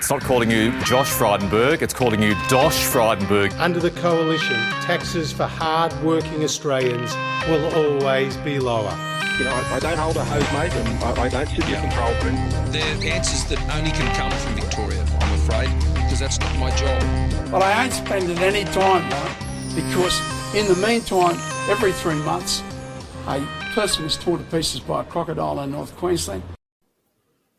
It's not calling you Josh Frydenberg, it's calling you Dosh Frydenberg. Under the coalition, taxes for hard-working Australians will always be lower. You know, I don't hold a hose, mate, and I don't sit in the control room. They're answers that only can come from Victoria, I'm afraid, because that's not my job. But I ain't spending any time, though, because in the meantime, every 3 months, a person is torn to pieces by a crocodile in North Queensland.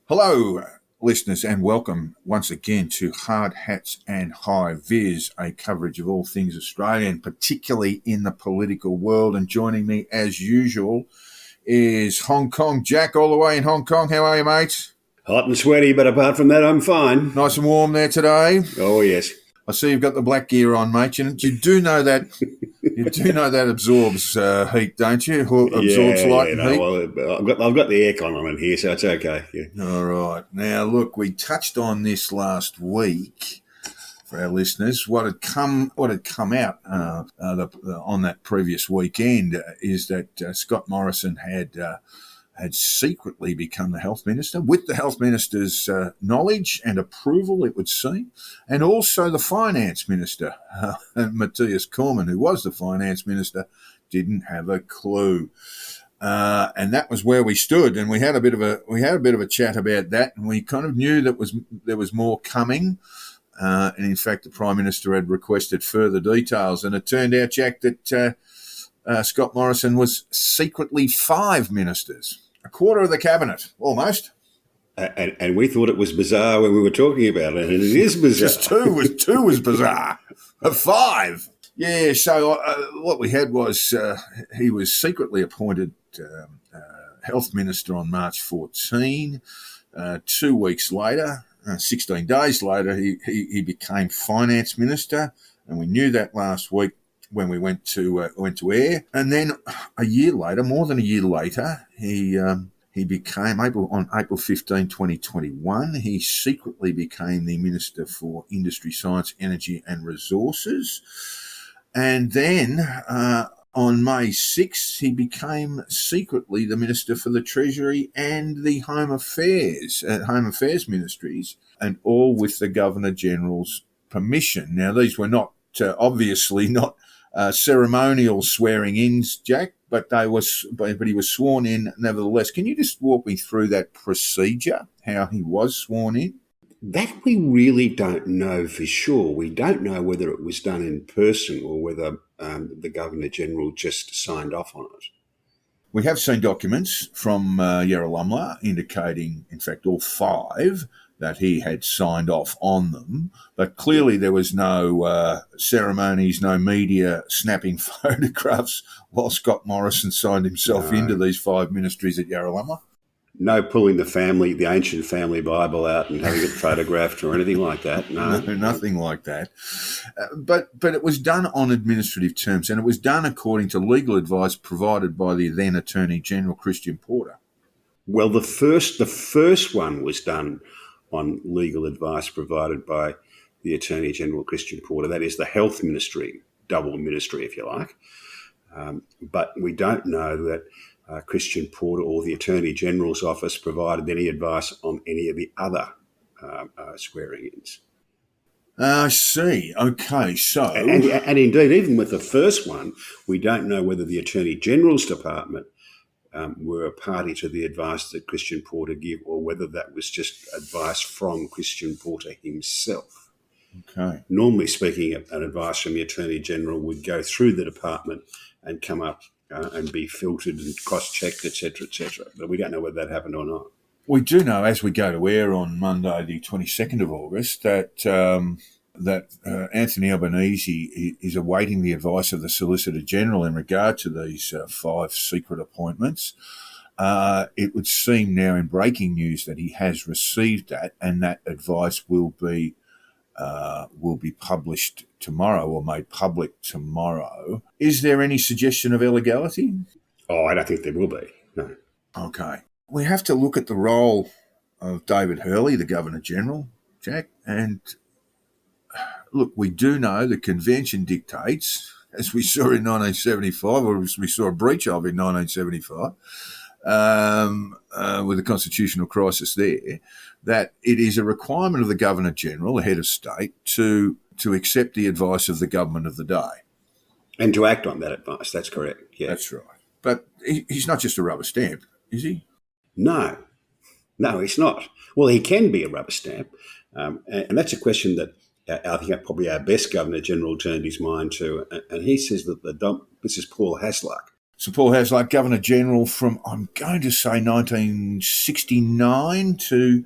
Hello, listeners, and welcome once again to Hard Hats and High Vis, a coverage of all things Australian, particularly in the political world. And joining me, as usual, is Hong Kong Jack, all the way in Hong Kong. How are you, mate? Hot and sweaty, but apart from that, I'm fine. Nice and warm there today. Oh, yes. I see you've got the black gear on, mate. You do know that absorbs heat, don't you? Absorbs light and heat. Well, I've got the aircon on in here, so it's okay. Yeah. All right. Now, look, we touched on this last week for our listeners. What had come out on that previous weekend is that Scott Morrison had secretly become the health minister, with the health minister's knowledge and approval, it would seem, and also the finance minister, Matthias Cormann, who was the finance minister, didn't have a clue, and that was where we stood. And we had a bit of a chat about that, and we kind of knew that there was more coming. And in fact, the Prime Minister had requested further details, and it turned out, Jack, that Scott Morrison was secretly 5 ministers. A quarter of the cabinet, almost. And we thought it was bizarre when we were talking about it, and it is bizarre. Just two was bizarre. 5. Yeah, so what we had was he was secretly appointed health minister on March 14. 2 weeks later, 16 days later, he became finance minister, and we knew that last week when we went to air. And then more than a year later, he became, on April 15, 2021, he secretly became the Minister for Industry, Science, Energy and Resources. And then on May 6th, he became secretly the Minister for the Treasury and the Home Affairs Ministries, and all with the Governor-General's permission. Now, these were not, obviously not, ceremonial swearing-ins, Jack, but he was sworn in nevertheless. Can you just walk me through that procedure, how he was sworn in? That we really don't know for sure. We don't know whether it was done in person or whether the Governor-General just signed off on it. We have seen documents from Yarralumla indicating, in fact, all 5, that he had signed off on them, but clearly there was no ceremonies, no media snapping photographs while Scott Morrison signed himself into these 5 ministries at Yarralumla. No pulling the ancient family Bible out and having it photographed or anything like that. No, nothing like that. But it was done on administrative terms, and it was done according to legal advice provided by the then Attorney General, Christian Porter. Well, the first one was done on legal advice provided by the Attorney General, Christian Porter. That is the Health Ministry, double ministry, if you like. But we don't know that Christian Porter or the Attorney General's office provided any advice on any of the other swearing-ins. I see. Okay, so... And indeed, even with the first one, we don't know whether the Attorney General's Department were a party to the advice that Christian Porter gave, or whether that was just advice from Christian Porter himself. Okay. Normally speaking, an advice from the Attorney General would go through the department and come up and be filtered and cross-checked, etc., etc. But we don't know whether that happened or not. We do know, as we go to air on Monday, the 22nd of August, that Anthony Albanese is awaiting the advice of the Solicitor General in regard to these 5 secret appointments. It would seem now in breaking news that he has received that, and that advice will be published tomorrow or made public tomorrow. Is there any suggestion of illegality? Oh, I don't think there will be, no. Okay. We have to look at the role of David Hurley, the Governor-General, Jack, and look, we do know the convention dictates, as we saw in 1975, or as we saw a breach of in 1975, with the constitutional crisis there, that it is a requirement of the Governor-General, the head of state, to accept the advice of the government of the day. And to act on that advice, that's correct. Yeah. That's right. But he's not just a rubber stamp, is he? No, he's not. Well, he can be a rubber stamp. And that's a question that I think probably our best Governor-General turned his mind to. And he says that this is Paul Hasluck. So Paul Hasluck, Governor-General from, I'm going to say 1969 to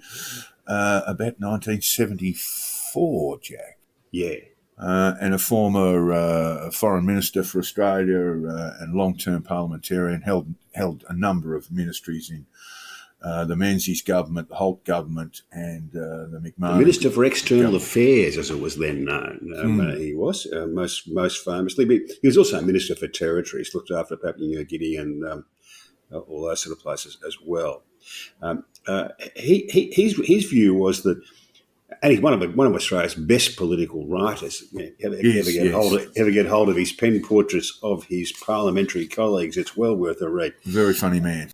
about 1974, Jack. Yeah. And a former foreign minister for Australia and long-term parliamentarian, held a number of ministries in the Menzies government, the Holt government, and the McMahon. The Minister for External Affairs, as it was then known. He was most famously. But he was also a Minister for Territories, looked after Papua New Guinea and all those sort of places as well. His view was that. And he's one of Australia's best political writers. Ever get hold of his pen portraits of his parliamentary colleagues? It's well worth a read. Very funny man.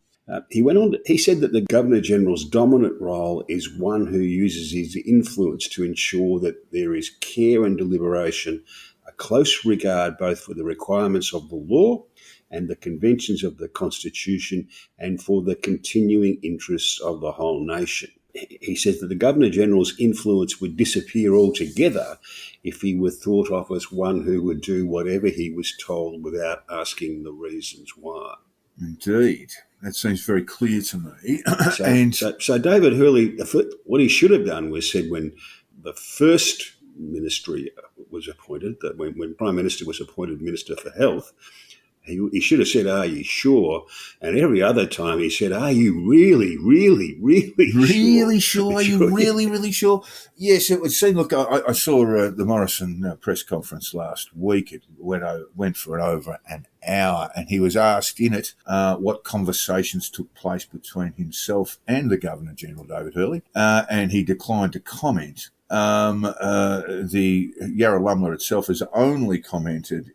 He went on. He said that the Governor-General's dominant role is one who uses his influence to ensure that there is care and deliberation, a close regard both for the requirements of the law and the conventions of the Constitution, and for the continuing interests of the whole nation. He says that the Governor-General's influence would disappear altogether if he were thought of as one who would do whatever he was told without asking the reasons why. Indeed. That seems very clear to me. So David Hurley, what he should have done was said when the first ministry was appointed, that when Prime Minister was appointed Minister for Health, he should have said, "Are you sure?" And every other time he said, "Are you really sure? Are you really sure?" Yes, it would seem. Look, I saw the Morrison press conference last week. It went for over an hour, and he was asked in it what conversations took place between himself and the Governor-General, David Hurley, and he declined to comment. The Yarralumla itself has only commented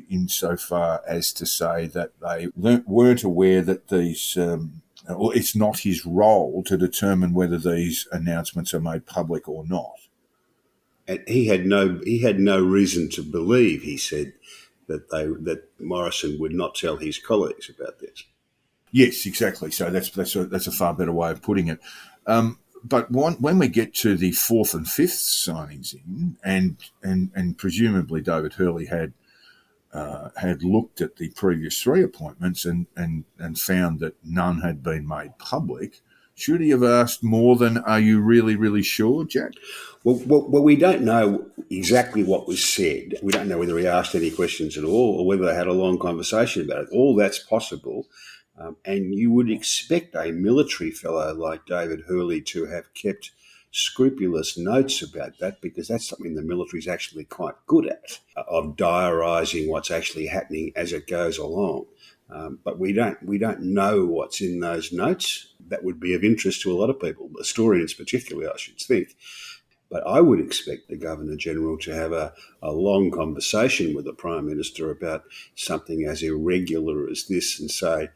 insofar as to say that they weren't aware that these, or it's not his role to determine whether these announcements are made public or not. And he had no reason to believe, he said, that Morrison would not tell his colleagues about this. Yes, exactly. So that's a far better way of putting it. But when we get to the fourth and fifth signings in, and presumably David Hurley had looked at the previous three appointments and found that none had been made public, should he have asked more than, "Are you really sure, Jack?" Well, we don't know exactly what was said. We don't know whether he asked any questions at all or whether they had a long conversation about it. All that's possible. And you would expect a military fellow like David Hurley to have kept scrupulous notes about that, because that's something the military is actually quite good at, of diarising what's actually happening as it goes along. But we don't know what's in those notes. That would be of interest to a lot of people, historians particularly, I should think. But I would expect the Governor-General to have a long conversation with the Prime Minister about something as irregular as this and say,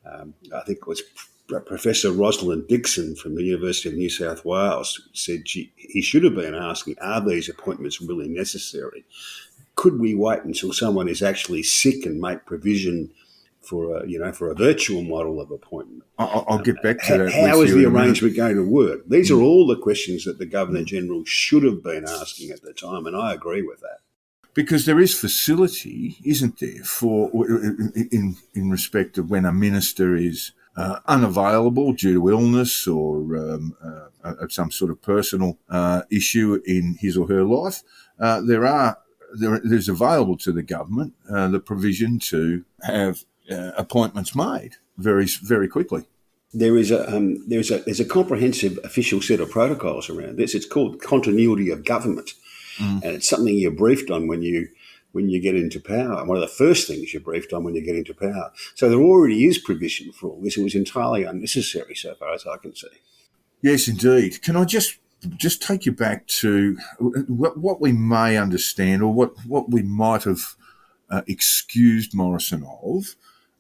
I think it was Professor Rosalind Dixon from the University of New South Wales said he should have been asking, are these appointments really necessary? Could we wait until someone is actually sick and make provision for a virtual model of appointment? I'll get back to that. How is the arrangement going to work? These are all the questions that the Governor-General should have been asking at the time, and I agree with that. Because there is facility, isn't there, for in respect of when a minister is unavailable due to illness or some sort of personal issue in his or her life. There's available to the government the provision to have appointments made very quickly. There's a comprehensive official set of protocols around this. It's called continuity of government. And it's something you're briefed on when you get into power. One of the first things you're briefed on when you get into power. So there already is provision for all this. It was entirely unnecessary so far as I can see. Yes, indeed. Can I just take you back to what we may understand or what we might have excused Morrison of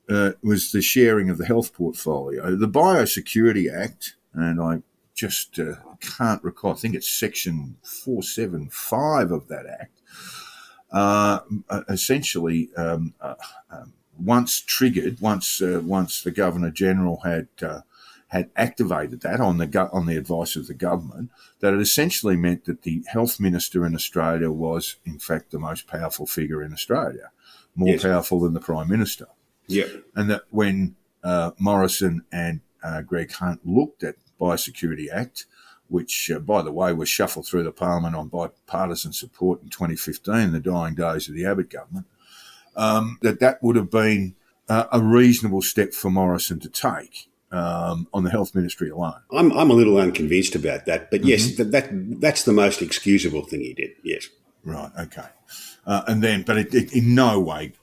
was the sharing of the health portfolio. The Biosecurity Act, and I just can't recall, I think it's section 475 of that act, essentially once triggered, once the Governor-General had activated that on the advice of the government, that it essentially meant that the health minister in Australia was, in fact, the most powerful figure in Australia, more powerful than the Prime Minister. Yeah. And that when Morrison and Greg Hunt looked at Biosecurity Act, which, by the way, was shuffled through the Parliament on bipartisan support in 2015, the dying days of the Abbott government, that would have been a reasonable step for Morrison to take on the health ministry alone. I'm a little unconvinced about that, but yes, that's the most excusable thing he did. Yes. Right. Okay. But it in no way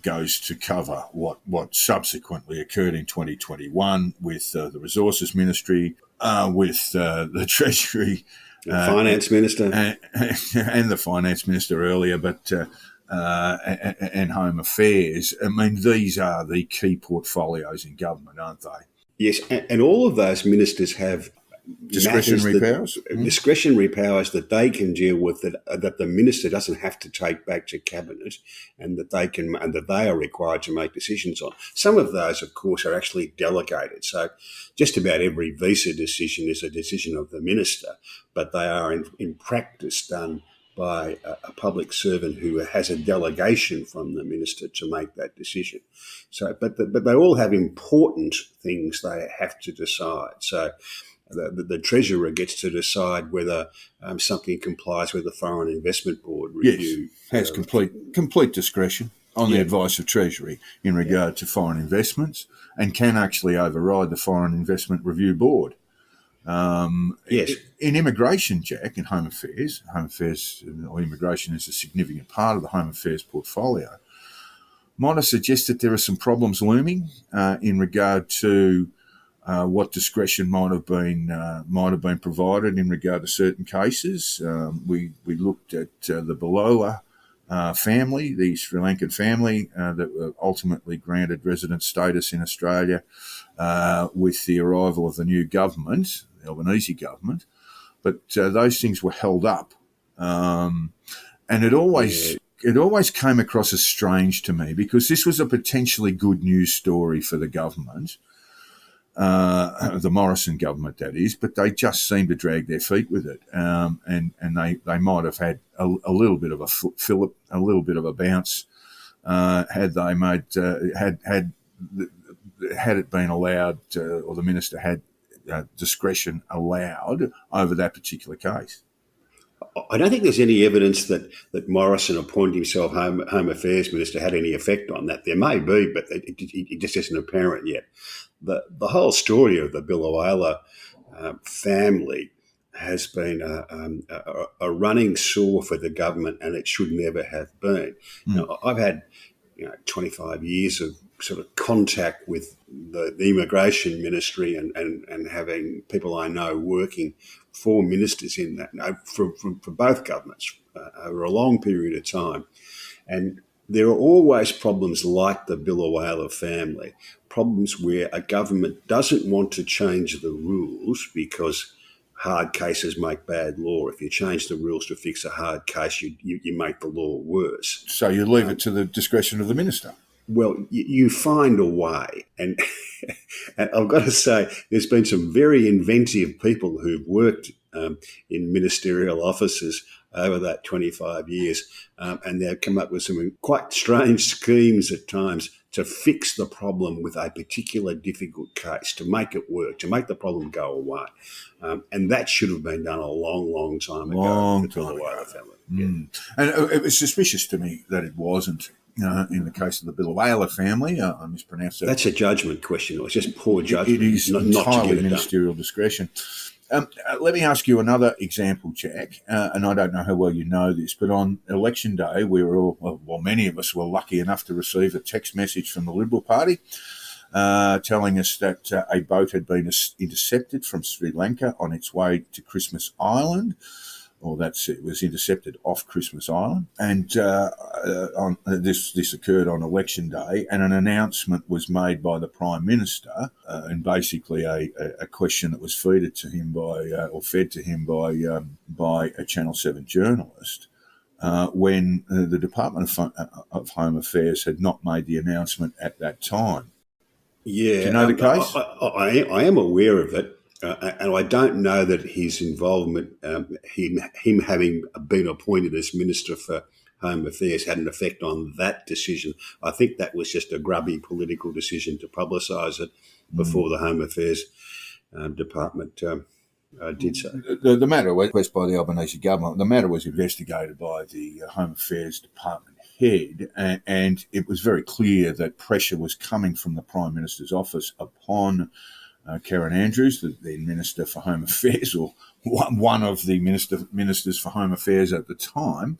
goes to cover what subsequently occurred in 2021 with the Resources Ministry, with the Treasury, Finance Minister, and the Finance Minister earlier, but and Home Affairs. I mean, these are the key portfolios in government, aren't they? Yes, and all of those ministers have discretionary powers. Discretionary powers that they can deal with, that the minister doesn't have to take back to cabinet, and that they are required to make decisions on. Some of those, of course, are actually delegated. So just about every visa decision is a decision of the minister, but they are in practice done by a public servant who has a delegation from the minister to make that decision. So, but they all have important things they have to decide. So the Treasurer gets to decide whether something complies with the Foreign Investment Board review. Yes, has complete discretion on the advice of Treasury in regard to foreign investments, and can actually override the Foreign Investment Review Board. In immigration, Jack, in Home Affairs or immigration is a significant part of the Home Affairs portfolio, might I suggest that there are some problems looming in regard to what discretion might have been provided in regard to certain cases. We looked at the Belola family, the Sri Lankan family that were ultimately granted resident status in Australia with the arrival of the new government, the Albanese government, but those things were held up, and it always came across as strange to me, because this was a potentially good news story for the government, the Morrison government, that is, but they just seemed to drag their feet with it, and they might have had a little bit of a fillip, a little bit of a bounce, had they made had it been allowed, or the minister had discretion allowed over that particular case. I don't think there's any evidence that Morrison appointing himself Home Affairs Minister had any effect on that. There may be, but it just isn't apparent yet. The whole story of the Biloela family has been a running sore for the government, and it should never have been. Now, I've had 25 years of sort of contact with the immigration ministry and having people I know working for ministers in that, from both governments over a long period of time. And there are always problems like the Biloela family, problems where a government doesn't want to change the rules because hard cases make bad law. If you change the rules to fix a hard case, you make the law worse. So you leave it to the discretion of the minister. Well, you find a way. And I've got to say, there's been some very inventive people who've worked in ministerial offices over that 25 years, and they've come up with some quite strange schemes at times to fix the problem with a particular difficult case, to make it work, to make the problem go away. And that should have been done a long, long time ago. And it was suspicious to me that it wasn't. In the case of the Biloela family, I mispronounced that. That's a judgment question. It's just poor judgment. It is entirely ministerial discretion. Let me ask you another example, Jack, and I don't know how well you know this, but on election day, many of us were lucky enough to receive a text message from the Liberal Party telling us that a boat had been intercepted from Sri Lanka on its way to Christmas Island, or it was intercepted off Christmas Island, and this occurred on election day, and an announcement was made by the Prime Minister, and basically a question that was fed to him by a Channel 7 journalist. When the Department of Home Affairs had not made the announcement at that time. Yeah. Do you know the case? I am aware of it, and I don't know that his involvement, him having been appointed as Minister for Home Affairs, had an effect on that decision. I think that was just a grubby political decision to publicise it before the Home Affairs Department did so. The matter was by the Albanese government. The matter was investigated by the Home Affairs Department head, and it was very clear that pressure was coming from the Prime Minister's office upon Karen Andrews, the then Minister for Home Affairs, or one of the ministers for Home Affairs at the time,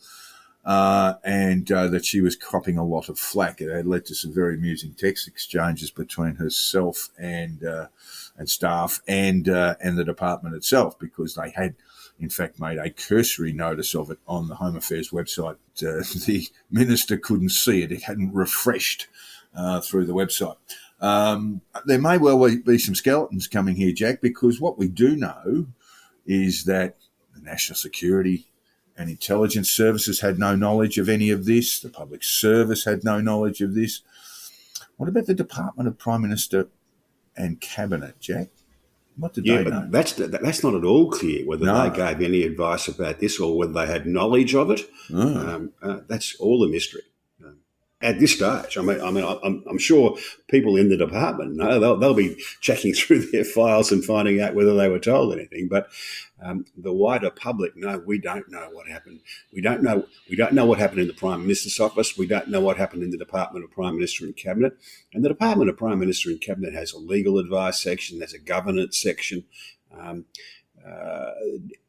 and that she was cropping a lot of flack. It had led to some very amusing text exchanges between herself and staff and the department itself, because they had, in fact, made a cursory notice of it on the Home Affairs website. The minister couldn't see it; it hadn't refreshed through the website. There may well be some skeletons coming here, Jack, because what we do know is that the National Security and Intelligence Services had no knowledge of any of this. The Public Service had no knowledge of this. What about the Department of Prime Minister and Cabinet, Jack? What did they know? That's not at all clear whether they gave any advice about this or whether they had knowledge of it. That's all a mystery. At this stage, I'm sure people in the department know. They'll be checking through their files and finding out whether they were told anything. But the wider public, no, we don't know what happened. We don't know what happened in the Prime Minister's office. We don't know what happened in the Department of Prime Minister and Cabinet. And the Department of Prime Minister and Cabinet has a legal advice section. There's a governance section.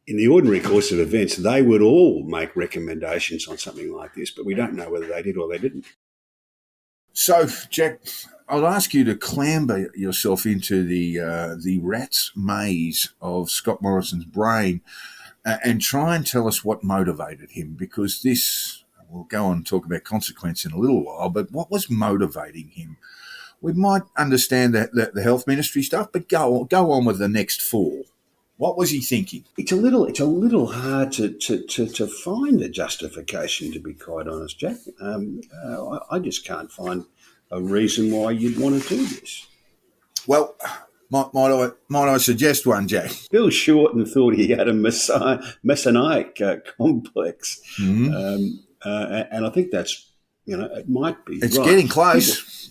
In the ordinary course of events, they would all make recommendations on something like this, but we don't know whether they did or they didn't. So, Jack, I'll ask you to clamber yourself into the rat's maze of Scott Morrison's brain and try and tell us what motivated him, because this, we'll go on and talk about consequence in a little while, but what was motivating him? We might understand the health ministry stuff, but go on with the next four. What was he thinking? It's a little hard to find a justification, to be quite honest, Jack. I just can't find a reason why you'd want to do this. Well, might I suggest one, Jack? Bill Shorten thought he had a messianic complex, and I think that's, it might be. It's right. getting close.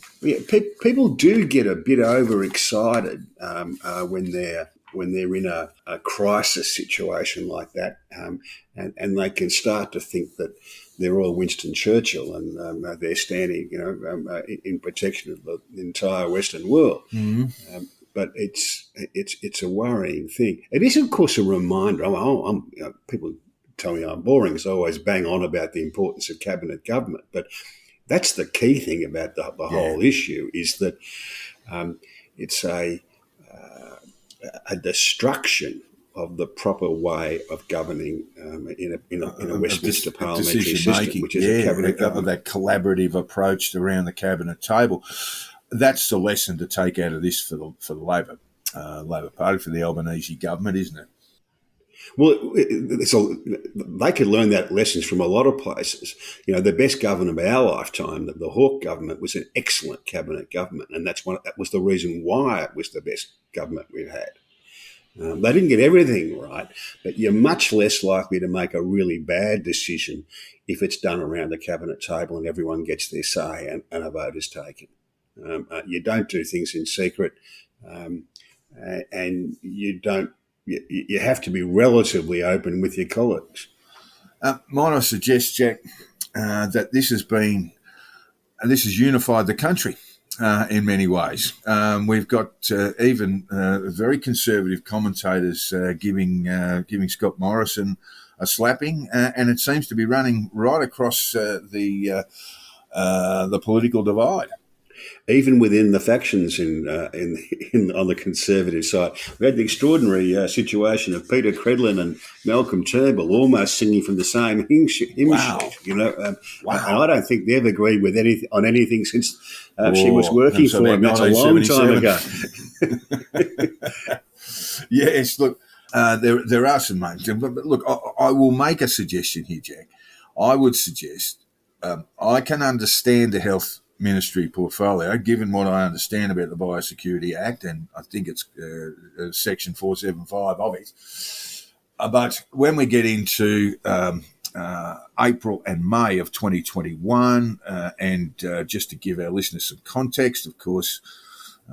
People do get a bit overexcited when they're in a crisis situation like that, and they can start to think that they're all Winston Churchill and they're standing, in protection of the entire Western world. Mm-hmm. But it's a worrying thing. It is, of course, a reminder. People tell me I'm boring because I always bang on about the importance of cabinet government, but that's the key thing about the whole issue, is that it's a destruction of the proper way of governing in a Westminster parliamentary system, which is a cabinet government. That collaborative approach around the cabinet table. That's the lesson to take out of this for the Labor Party, for the Albanese government, isn't it? Well, they could learn that lessons from a lot of places. The best government of our lifetime, the Hawke government, was an excellent cabinet government, and that was the reason why it was the best government we've had. They didn't get everything right, but you're much less likely to make a really bad decision if it's done around the cabinet table and everyone gets their say and a vote is taken. You don't do things in secret, and you don't. You have to be relatively open with your colleagues. Might I suggest, Jack, that this has unified the country in many ways. We've got even very conservative commentators giving Scott Morrison a slapping, and it seems to be running right across the political divide. even within the factions on the Conservative side. We had the extraordinary situation of Peter Credlin and Malcolm Turnbull almost singing from the same hymn sheet. Wow. And I don't think they've agreed with anything since she was working for him. That's a long time ago. Yes, look, there are some names. But look, I will make a suggestion here, Jack. I would suggest I can understand the health ministry portfolio, given what I understand about the Biosecurity Act, and I think it's Section 475 of it. But when we get into April and May of 2021, and just to give our listeners some context, of course,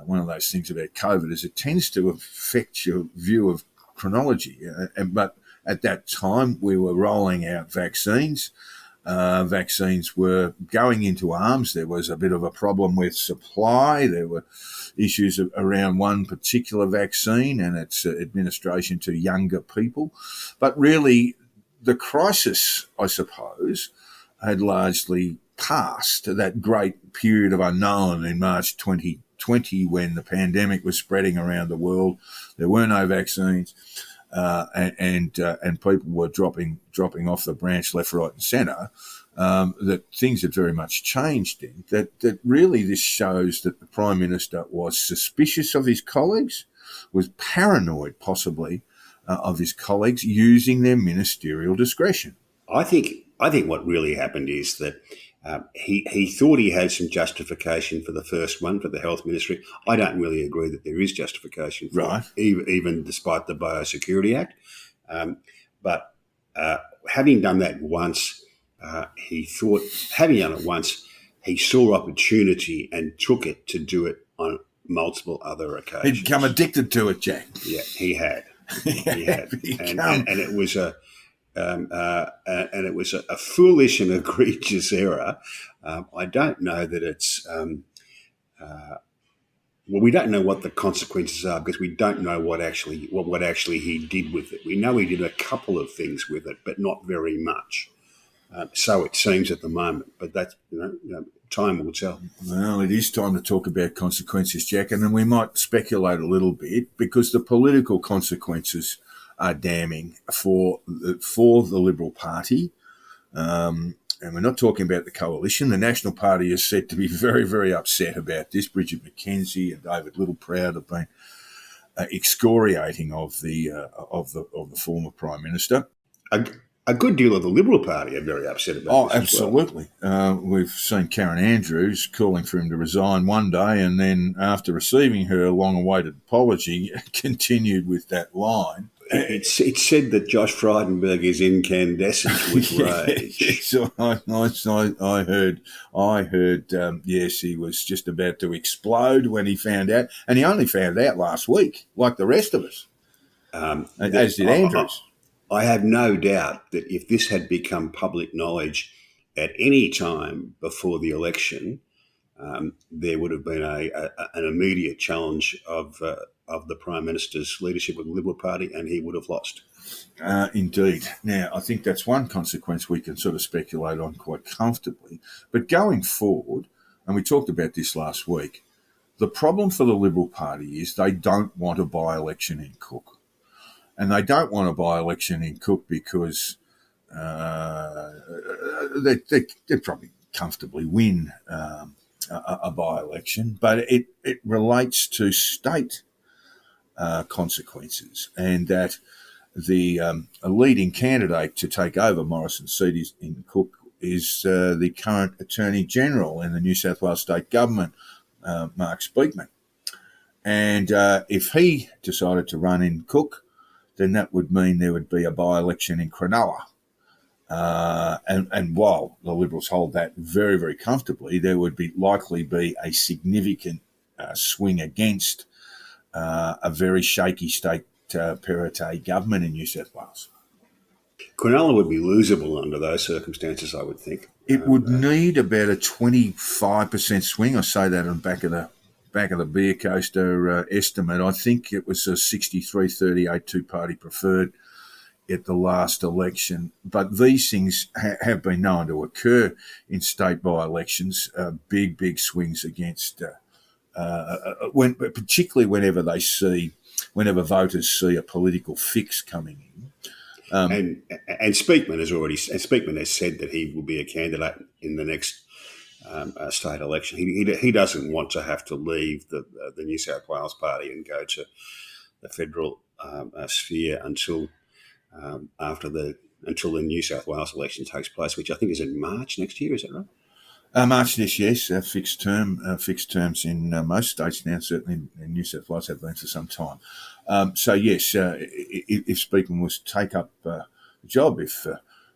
one of those things about COVID is it tends to affect your view of chronology. But at that time, we were rolling out vaccines. Vaccines were going into arms. There was a bit of a problem with supply. There were issues around one particular vaccine and its administration to younger people. But really, the crisis, I suppose, had largely passed that great period of unknown in March 2020 when the pandemic was spreading around the world. There were no vaccines. And people were dropping off the branch left, right, and centre. That things had very much changed. That really this shows that the Prime Minister was suspicious of his colleagues, was paranoid possibly of his colleagues using their ministerial discretion. I think what really happened is that he thought he had some justification for the first one, for the health ministry. I don't really agree that there is justification for it, even despite the Biosecurity Act. But having done that once, he saw opportunity and took it to do it on multiple other occasions. He'd become addicted to it, Jack. Yeah, he had. And it was a foolish and egregious error. I don't know that it's. We don't know what the consequences are because we don't know what actually he did with it. We know he did a couple of things with it, but not very much. So it seems at the moment, but that's time will tell. Well, it is time to talk about consequences, Jack, and then we might speculate a little bit because the political consequences are damning for the Liberal Party. And we're not talking about the coalition. The National Party is said to be very, very upset about this. Bridget McKenzie and David Littleproud have been excoriating of the former Prime Minister. A good deal of the Liberal Party are very upset about this. Oh, absolutely. We've seen Karen Andrews calling for him to resign one day and then after receiving her long-awaited apology, continued with that line. It's said that Josh Frydenberg is incandescent with rage. So I heard. Yes, he was just about to explode when he found out, and he only found out last week, like the rest of us, as did Andrews. I have no doubt that if this had become public knowledge at any time before the election, there would have been an immediate challenge of the Prime Minister's leadership of the Liberal Party, and he would have lost. Indeed. Now, I think that's one consequence we can sort of speculate on quite comfortably. But going forward, and we talked about this last week, the problem for the Liberal Party is they don't want a by-election in Cook. And they don't want a by-election in Cook because they probably comfortably win a by-election, but it relates to state consequences, and that the a leading candidate to take over Morrison's seat in Cook is the current Attorney General in the New South Wales State Government, Mark Speakman. And if he decided to run in Cook, then that would mean there would be a by-election in Cronulla. And while the Liberals hold that very, very comfortably, there would likely be a significant swing against a very shaky state Perrottet government in New South Wales. Cronulla would be losable under those circumstances, I would think. It would need about a 25% swing. I say that on the back of the beer coaster estimate. I think it was a 63-38 two-party preferred at the last election, but these things have been known to occur in state by-elections, big swings against, particularly whenever voters see a political fix coming in. And Speakman has said that he will be a candidate in the next state election. He doesn't want to have to leave the New South Wales party and go to the federal sphere until the New South Wales election takes place, which I think is in March next year. Is that right? March this year, yes. Fixed terms in most states now, certainly in New South Wales have been for some time. So yes, if Speakman was to take up the job, if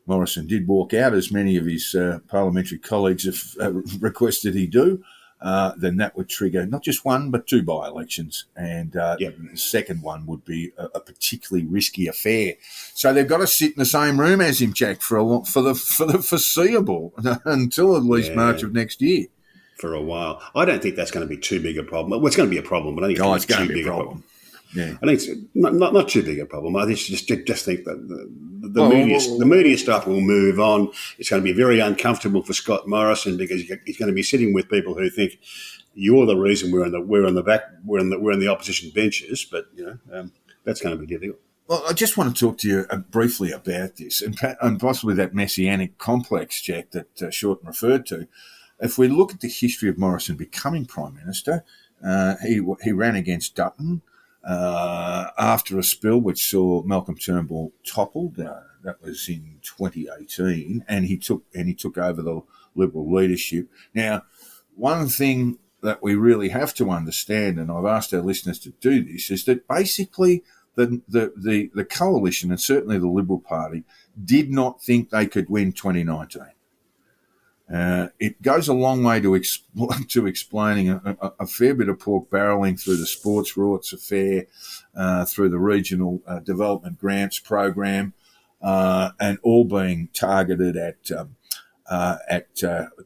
Morrison did walk out, as many of his parliamentary colleagues have requested he do, then that would trigger not just one but two by-elections, and the second one would be a particularly risky affair. So they've got to sit in the same room as him, Jack, for the foreseeable until at least March of next year. For a while, I don't think that's going to be too big a problem. Well, it's going to be a problem, but I think it's going to be too big a problem. Yeah. I think it's not too big a problem. I just think that the media stuff will move on. It's going to be very uncomfortable for Scott Morrison because he's going to be sitting with people who think you're the reason we're in the opposition benches. But that's going to be difficult. Well, I just want to talk to you briefly about this and possibly that messianic complex, Jack, that Shorten referred to. If we look at the history of Morrison becoming Prime Minister, he ran against Dutton. After a spill which saw Malcolm Turnbull toppled, that was in 2018, and he took over the Liberal leadership. Now, one thing that we really have to understand, and I've asked our listeners to do this, is that basically the coalition and certainly the Liberal Party did not think they could win 2019. It goes a long way to explaining a fair bit of pork barrelling through the sports rorts affair, through the regional development grants program, and all being targeted at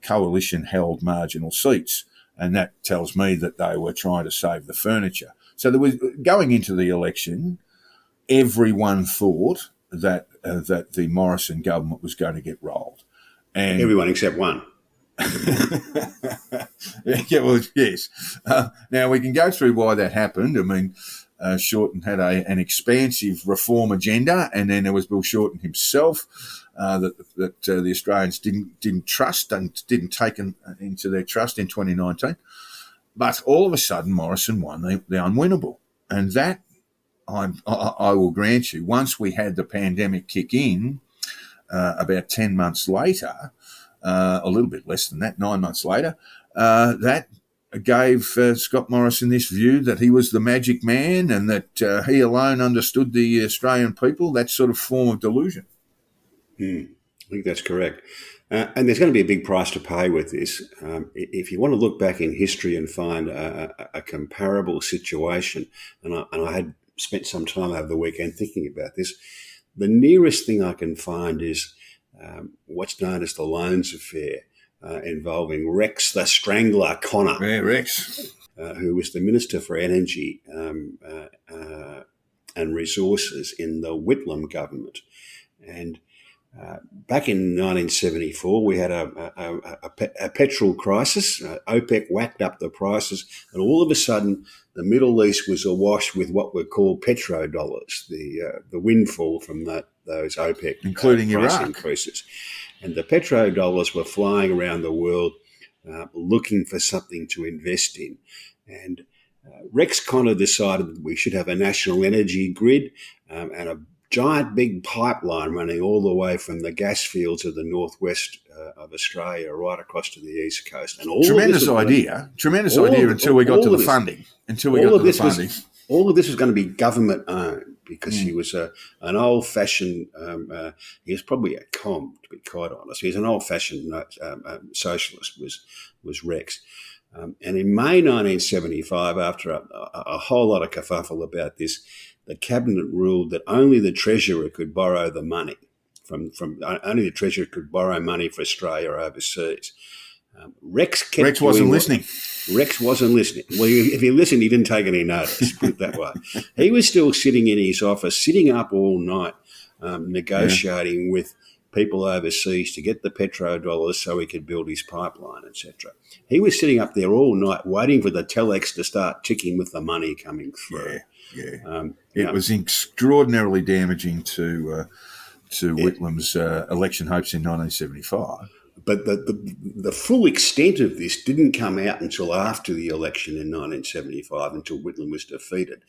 coalition-held marginal seats. And that tells me that they were trying to save the furniture. So there was, going into the election, everyone thought that the Morrison government was going to get rolled. And everyone except one. Yes. Now, we can go through why that happened. I mean, Shorten had an expansive reform agenda, and then there was Bill Shorten himself that the Australians didn't trust and didn't take into their trust in 2019. But all of a sudden, Morrison won the unwinnable. And that, I will grant you, once we had the pandemic kick in, about 10 months later, a little bit less than that, 9 months later, that gave Scott Morrison this view that he was the magic man and that he alone understood the Australian people, that sort of form of delusion. I think that's correct. And there's going to be a big price to pay with this. If you want to look back in history and find a comparable situation, and I had spent some time over the weekend thinking about this, the nearest thing I can find is what's known as the Loans Affair, involving Rex the Strangler Connor. Yeah, Rex. Who was the Minister for Energy and Resources in the Whitlam government. And back in 1974, we had a petrol crisis. OPEC whacked up the prices, and all of a sudden, the Middle East was awash with what were called petrodollars, the windfall from those OPEC including price Iraq increases. And the petrodollars were flying around the world looking for something to invest in. And Rex Connor decided that we should have a national energy grid and a giant big pipeline running all the way from the gas fields of the northwest of Australia right across to the east coast. And all tremendous idea until we got to the funding. All of this was going to be government owned because he was an old-fashioned. He was probably a com, to be quite honest. He was an old-fashioned socialist. Was Rex. And in May 1975, after a whole lot of kerfuffle about this, the cabinet ruled that only the Treasurer could borrow the money only the Treasurer could borrow money for Australia or overseas. Rex wasn't listening. Rex wasn't listening. Well, if he listened, he didn't take any notice, put it that way. He was still sitting in his office, sitting up all night, negotiating with people overseas to get the petrodollars so he could build his pipeline, etc. He was sitting up there all night waiting for the telex to start ticking with the money coming through. It was extraordinarily damaging to Whitlam's election hopes in 1975. But the full extent of this didn't come out until after the election in 1975, until Whitlam was defeated.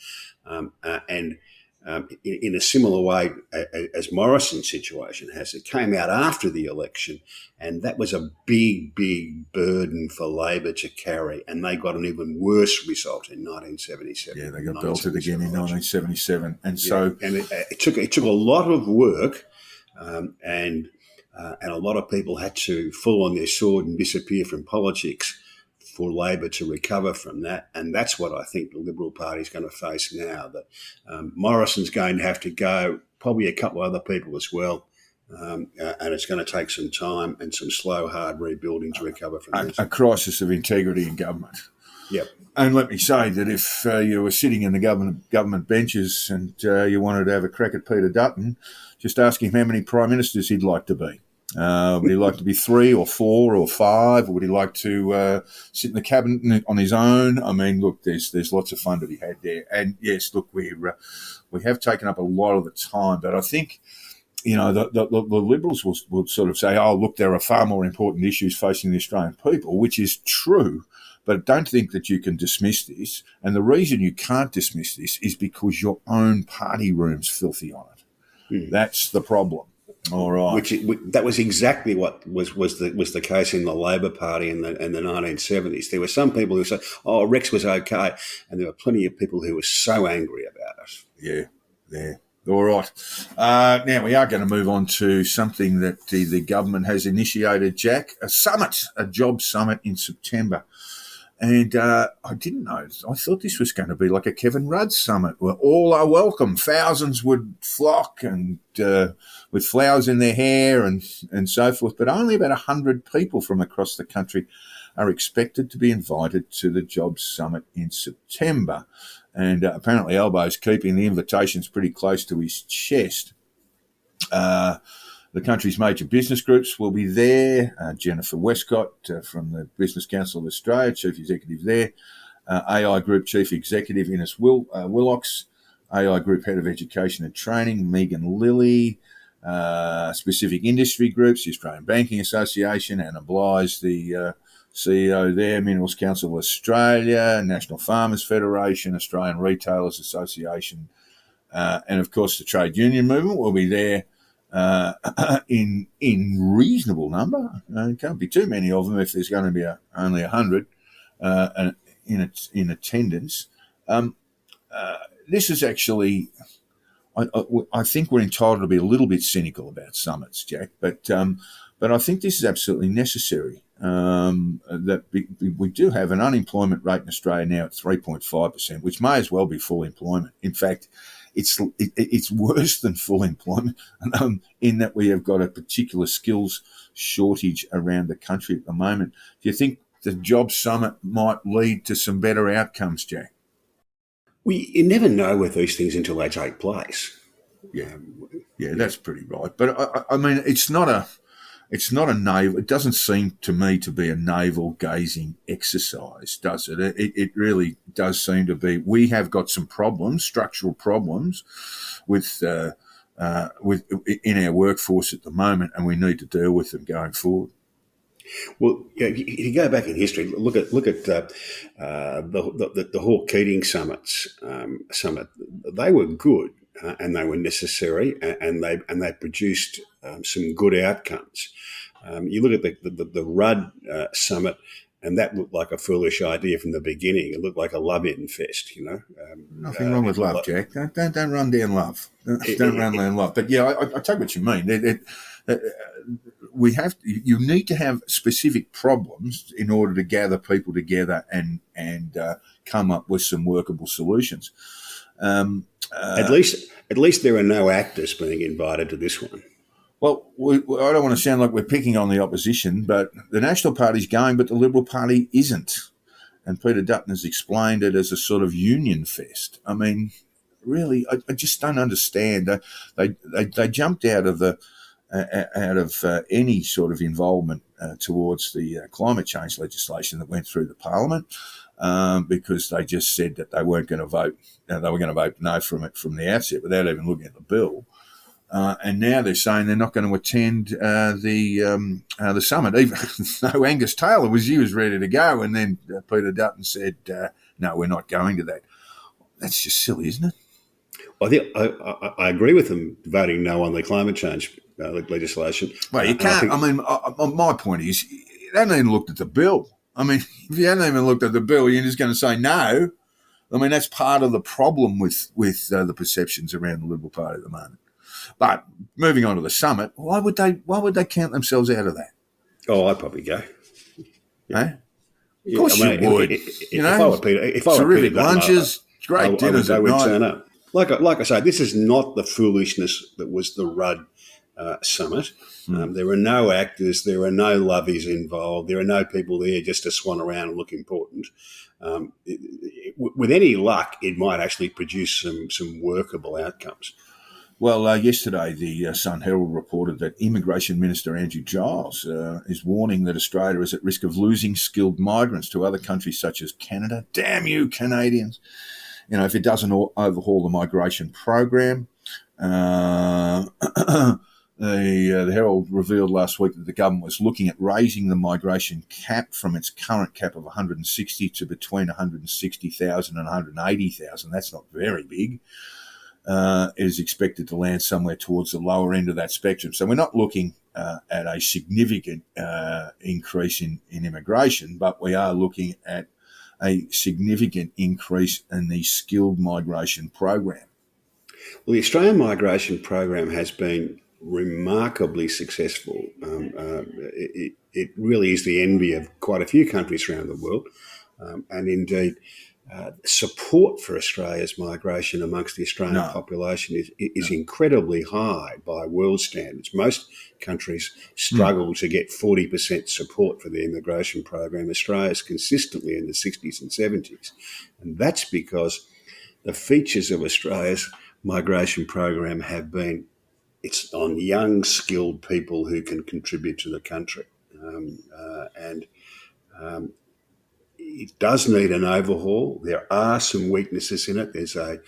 In a similar way as Morrison's situation has, it came out after the election, and that was a big, big burden for Labor to carry, and they got an even worse result in 1977. Yeah, they got belted again in 1977, and it took a lot of work, and a lot of people had to fall on their sword and disappear from politics for Labor to recover from that. And that's what I think the Liberal Party is going to face now, that Morrison's going to have to go, probably a couple of other people as well, and it's going to take some time and some slow, hard rebuilding to recover from this. A crisis of integrity in government. Yep. And let me say that if you were sitting in the government benches and you wanted to have a crack at Peter Dutton, just ask him how many prime ministers he'd like to be. Would he like to be 3 or 4 or 5, or would he like to sit in the cabinet on his own? I mean, look, there's lots of fun to be had there. And yes, look, we have taken up a lot of the time, but I think, you know, the Liberals will sort of say, oh, look, there are far more important issues facing the Australian people, which is true. But don't think that you can dismiss this. And the reason you can't dismiss this is because your own party room's filthy on it. That's the problem. All right. That was exactly what was the case in the Labor Party in the 1970s. There were some people who said, "Oh, Rex was okay," and there were plenty of people who were so angry about it. Yeah. All right. Now we are going to move on to something that the government has initiated, Jack. A job summit in September. And I didn't know. I thought this was going to be like a Kevin Rudd summit where all are welcome. Thousands would flock and with flowers in their hair and so forth. But only about 100 people from across the country are expected to be invited to the Jobs Summit in September. And apparently Albo's keeping the invitations pretty close to his chest. The country's major business groups will be there. Jennifer Westcott from the Business Council of Australia, Chief Executive there. AI Group Chief Executive Ines Willocks. AI Group Head of Education and Training, Megan Lilly. Specific industry groups, the Australian Banking Association, Anna Bly's the CEO there, Minerals Council of Australia, National Farmers Federation, Australian Retailers Association, and of course the trade union movement will be there. In reasonable number. It can't be too many of them if there's going to be only 100 in attendance. This is actually, I think we're entitled to be a little bit cynical about summits, Jack, but I think this is absolutely necessary. That we do have an unemployment rate in Australia now at 3.5%, which may as well be full employment. In fact, it's worse than full employment in that we have got a particular skills shortage around the country at the moment. Do you think the Jobs Summit might lead to some better outcomes, Jack? You never know with these things until they take place. Yeah, that's pretty right. But I mean, it's not a navel. It doesn't seem to me to be a navel gazing exercise, does it? It really does seem to be. We have got some problems, structural problems, with in our workforce at the moment, and we need to deal with them going forward. Well, if you go back in history, look at the Hawke Keating summit. They were good and they were necessary, and they produced some good outcomes. You look at the Rudd summit, and that looked like a foolish idea from the beginning. It looked like a love-in fest, you know. Nothing wrong with love, Jack. Don't run down love. Don't run down love. But yeah, I take what you mean. You need to have specific problems in order to gather people together and come up with some workable solutions. At least there are no actors being invited to this one. Well, I don't want to sound like we're picking on the opposition, but the National Party's going, but the Liberal Party isn't. And Peter Dutton has explained it as a sort of union fest. I mean, really, I just don't understand. They jumped out of any sort of involvement towards the climate change legislation that went through the Parliament because they just said that they weren't going to vote. They were going to vote no from it from the outset without even looking at the bill. And now they're saying they're not going to attend the summit. Even though Angus Taylor was ready to go, and then Peter Dutton said, "No, we're not going to that." That's just silly, isn't it? Well, I agree with them voting no on the climate change legislation. Well, you can't. My point is, they haven't even looked at the bill. I mean, if you haven't even looked at the bill, you're just going to say no. I mean, that's part of the problem with the perceptions around the Liberal Party at the moment. But moving on to the summit, why would they count themselves out of that? Oh, I'd probably go. Yeah. Of course you would. If I were Peter, terrific lunches, great dinners at night. Turn up. Like I say, this is not the foolishness that was the Rudd summit. There were no actors, there were no lovies involved, there are no people there just to swan around and look important. With any luck, it might actually produce some workable outcomes. Well, yesterday the Sun Herald reported that Immigration Minister Andrew Giles is warning that Australia is at risk of losing skilled migrants to other countries such as Canada. Damn you, Canadians! You know, if it doesn't overhaul the migration program. The Herald revealed last week that the government was looking at raising the migration cap from its current cap of 160 to between 160,000 and 180,000. That's not very big. It is expected to land somewhere towards the lower end of that spectrum. So we're not looking at a significant increase in immigration, but we are looking at a significant increase in the skilled migration program. Well, the Australian migration program has been remarkably successful. It really is the envy of quite a few countries around the world. And indeed, support for Australia's migration amongst the Australian population is incredibly high by world standards. Most countries struggle to get 40% support for the immigration program. Australia's consistently in the 60s and 70s. And that's because the features of Australia's migration program have been, it's on young, skilled people who can contribute to the country. It does need an overhaul. There are some weaknesses in it. There's a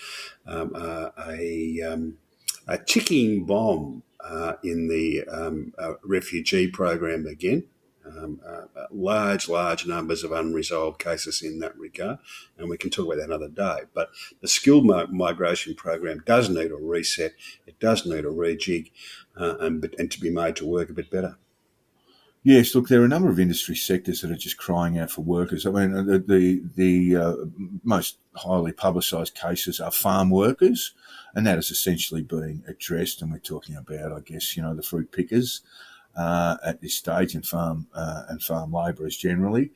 ticking bomb in the refugee program again. Large numbers of unresolved cases in that regard, and we can talk about that another day. But the skilled migration program does need a reset. It does need a rejig, and to be made to work a bit better. Yes, look, there are a number of industry sectors that are just crying out for workers. I mean, the most highly publicised cases are farm workers, and that is essentially being addressed. And we're talking about, I guess, the fruit pickers at this stage, and farm labourers generally,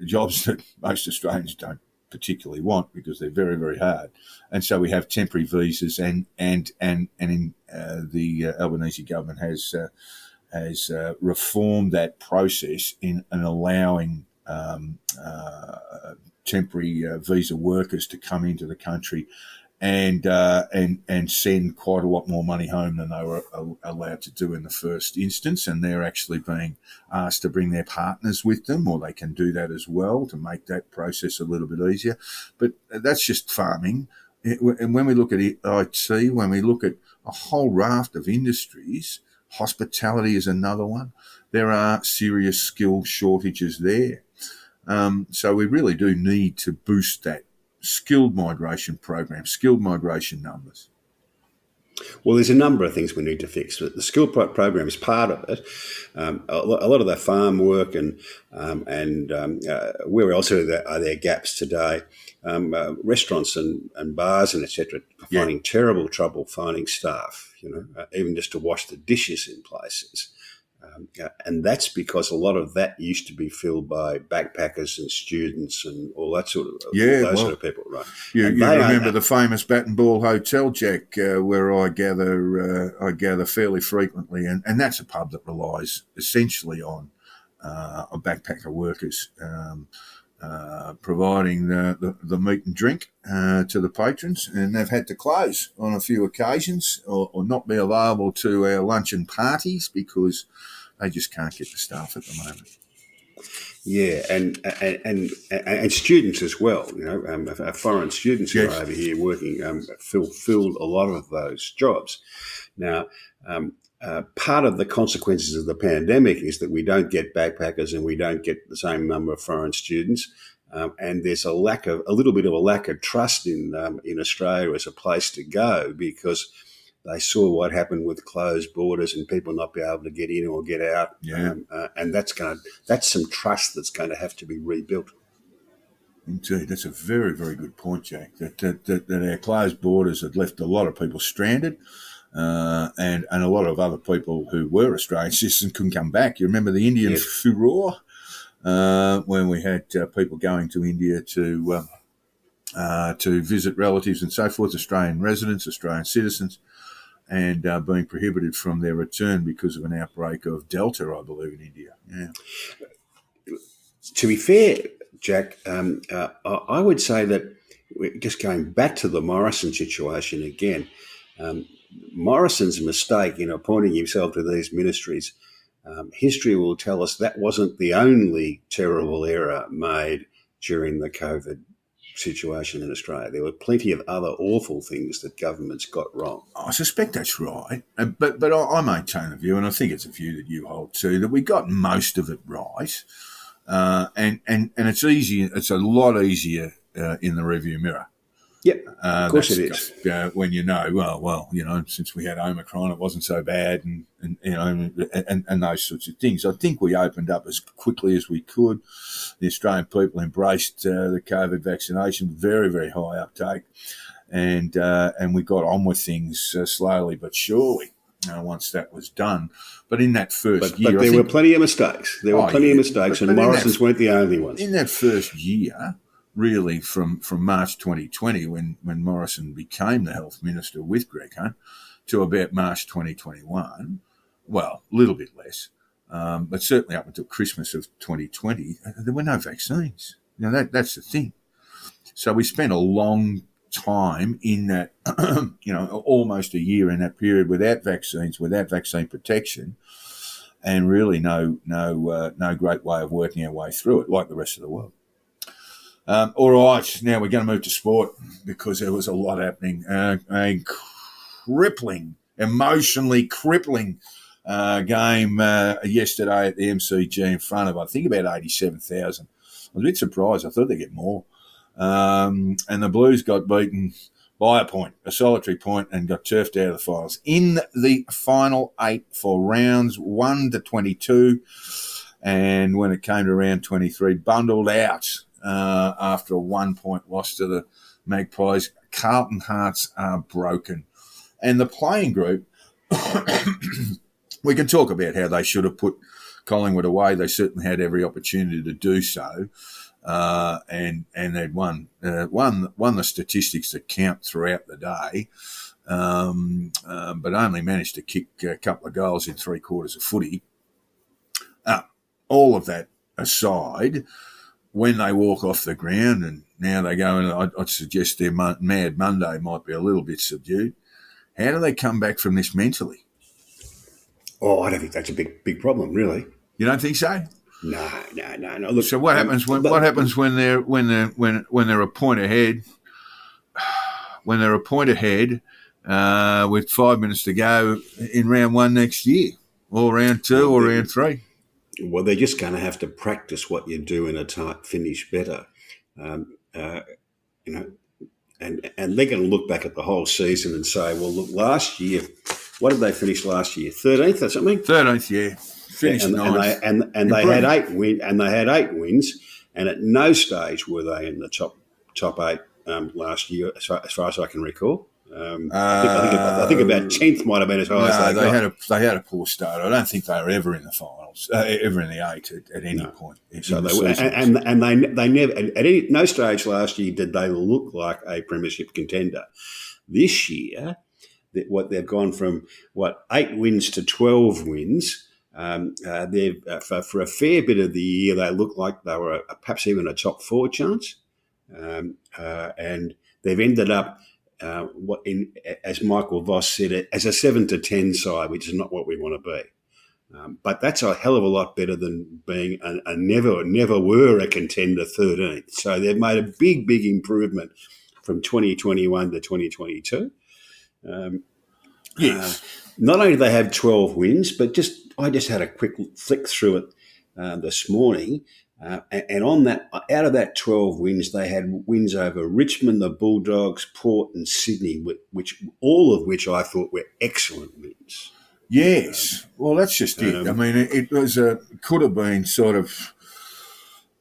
jobs that most Australians don't particularly want because they're very, very hard. And so we have temporary visas, and the Albanese government has reformed that process in allowing temporary visa workers to come into the country and send quite a lot more money home than they were allowed to do in the first instance. And they're actually being asked to bring their partners with them, or they can do that as well to make that process a little bit easier. But that's just farming. And when we look at IT, when we look at a whole raft of industries, hospitality is another one. There are serious skill shortages there. So we really do need to boost that skilled migration program, skilled migration numbers. Well, there's a number of things we need to fix. The skilled program is part of it. A lot of the farm work and where else are there gaps today? Restaurants and bars and etc. are finding terrible trouble finding staff. Even just to wash the dishes in places. And that's because a lot of that used to be filled by backpackers and students and all that sort of sort of people, right? You remember the famous Bat and Ball Hotel, Jack, where I gather fairly frequently, and that's a pub that relies essentially on backpacker workers. providing the meat and drink to the patrons, and they've had to close on a few occasions or not be available to our luncheon parties because they just can't get the staff at the moment. Yeah, and students as well. You know, foreign students who are over here working filled a lot of those jobs. Now, part of the consequences of the pandemic is that we don't get backpackers and we don't get the same number of foreign students, and there's a little bit of a lack of trust in Australia as a place to go because they saw what happened with closed borders and people not be able to get in or get out, and that's some trust that's going to have to be rebuilt. Indeed, that's a very, very good point, Jack. That our closed borders had left a lot of people stranded. And a lot of other people who were Australian citizens couldn't come back. You remember the Indian furore when we had people going to India to visit relatives and so forth, Australian residents, Australian citizens, and being prohibited from their return because of an outbreak of Delta, I believe, in India. Yeah. To be fair, Jack, I would say that just going back to the Morrison situation again, Morrison's mistake in appointing himself to these ministries, history will tell us that wasn't the only terrible error made during the COVID situation in Australia. There were plenty of other awful things that governments got wrong. I suspect that's right, but I maintain the view, and I think it's a view that you hold too, that we got most of it right, and it's easy. It's a lot easier in the rearview mirror. Yep, of course it is. When you know, well, you know, since we had Omicron, it wasn't so bad, and you know, and those sorts of things. I think we opened up as quickly as we could. The Australian people embraced the COVID vaccination, very, very high uptake, and we got on with things slowly but surely. Once that was done, but in that first year, but there were plenty of mistakes. There were plenty of mistakes, and Morrison's weren't the only ones. In that first year. Really, from March 2020, when Morrison became the health minister with Greg Hunt, to about March 2021, well, a little bit less, but certainly up until Christmas of 2020, there were no vaccines. You know, that's the thing. So we spent a long time in that, you know, almost a year in that period without vaccines, without vaccine protection, and really no great way of working our way through it, like the rest of the world. All right, now we're going to move to sport because there was a lot happening. A crippling, emotionally crippling game yesterday at the MCG in front of, I think, about 87,000. I was a bit surprised. I thought they'd get more. And the Blues got beaten by a point, a solitary point, and got turfed out of the finals. In the final 8 for rounds 1 to 22, and when it came to round 23, bundled out after a 1-point loss to the Magpies. Carlton hearts are broken. And the playing group, we can talk about how they should have put Collingwood away. They certainly had every opportunity to do so. And they'd won the statistics that count throughout the day, but only managed to kick a couple of goals in 3 quarters of footy. All of that aside, when they walk off the ground and now they go, and I'd suggest their Mad Monday might be a little bit subdued. How do they come back from this mentally? Oh, I don't think that's a big problem, really. You don't think so? No. Look, so what happens when they're a point ahead? When they're a point ahead with 5 minutes to go in round 1 next year, or round 2 or round 3. Well, they're just going to have to practice what you do in a tight finish better, you know, and they're going to look back at the whole season and say, well, look, last year, what did they finish last year? 13th or something? 13th, yeah. Finished ninth. And they had 8 wins, and at no stage were they in the top 8 last year, as far as I can recall. I think about 10th might have been as high as they got. They had a poor start. I don't think they were ever in the finals, ever in the 8 at any point. So they never at no stage last year did they look like a premiership contender. This year, what they've gone from 8 wins to 12 wins. They've for a fair bit of the year, they looked like they were perhaps even a top four chance, and they've ended up as Michael Voss said, as a 7 to 10 side, which is not what we want to be. But that's a hell of a lot better than being a never were a contender 13th. So they've made a big improvement from 2021 to 2022. Yes. Not only do they have 12 wins, but I just had a quick flick through it this morning. And on that, out of that 12 wins, they had wins over Richmond, the Bulldogs, Port, and Sydney, all of which I thought were excellent wins. Yes. Well, that's just it. I mean, it could have been sort of.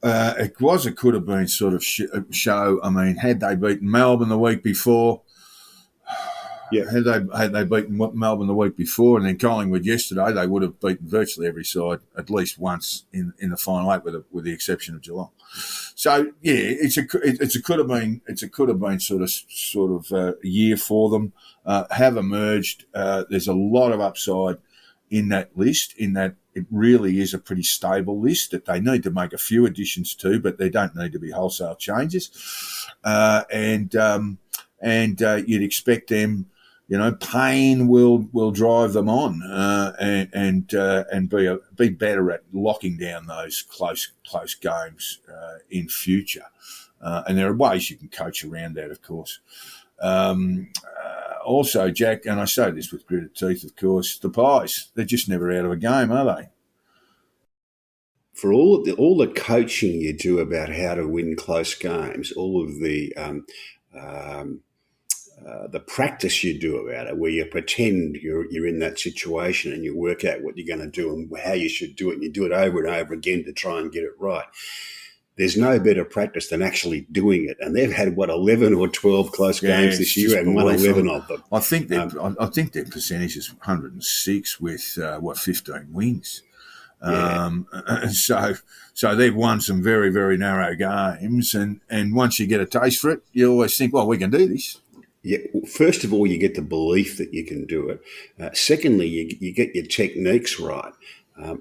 Could have been sort of show. I mean, had they beaten Melbourne the week before. Yeah, had they beaten Melbourne the week before and then Collingwood yesterday, they would have beaten virtually every side at least once in the final eight, with the exception of Geelong. So yeah, it could have been sort of a year for them. Have emerged. There's a lot of upside in that list. In that it really is a pretty stable list that they need to make a few additions to, but they don't need to be wholesale changes. And you'd expect them. You know, pain will drive them on, and be better at locking down those close games in future. And there are ways you can coach around that, of course. Also, Jack, and I say this with gritted teeth, of course, the Pies, they're just never out of a game, are they? For all the coaching you do about how to win close games, all of the practice you do about it, where you pretend you're in that situation and you work out what you're going to do and how you should do it, and you do it over and over again to try and get it right. There's no better practice than actually doing it. And they've had, 11 or 12 close games this year and won 11 of them. I think their percentage is 106 with, 15 wins. Yeah. So they've won some very, very narrow games. And once you get a taste for it, you always think, well, we can do this. Yeah, first of all, you get the belief that you can do it. Secondly, you get your techniques right.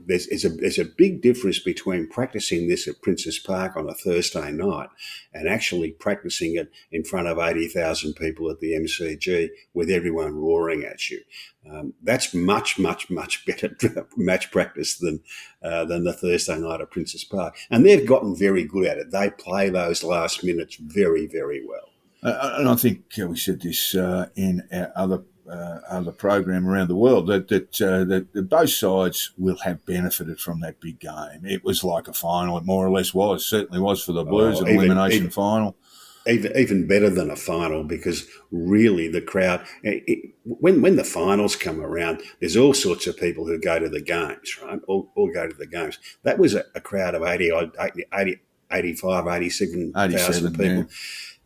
There's a big difference between practicing this at Princess Park on a Thursday night and actually practicing it in front of 80,000 people at the MCG with everyone roaring at you. That's much better match practice than the Thursday night at Princess Park. And they've gotten very good at it. They play those last minutes very, very well. And I think we said this in our other program around the world that both sides will have benefited from that big game. It was like a final. It more or less was. Certainly was for the Blues, an elimination final. Even better than a final, because really the crowd, when the finals come around, there's all sorts of people who go to the games, right? All go to the games. That was a crowd of 87,000 people. Yeah.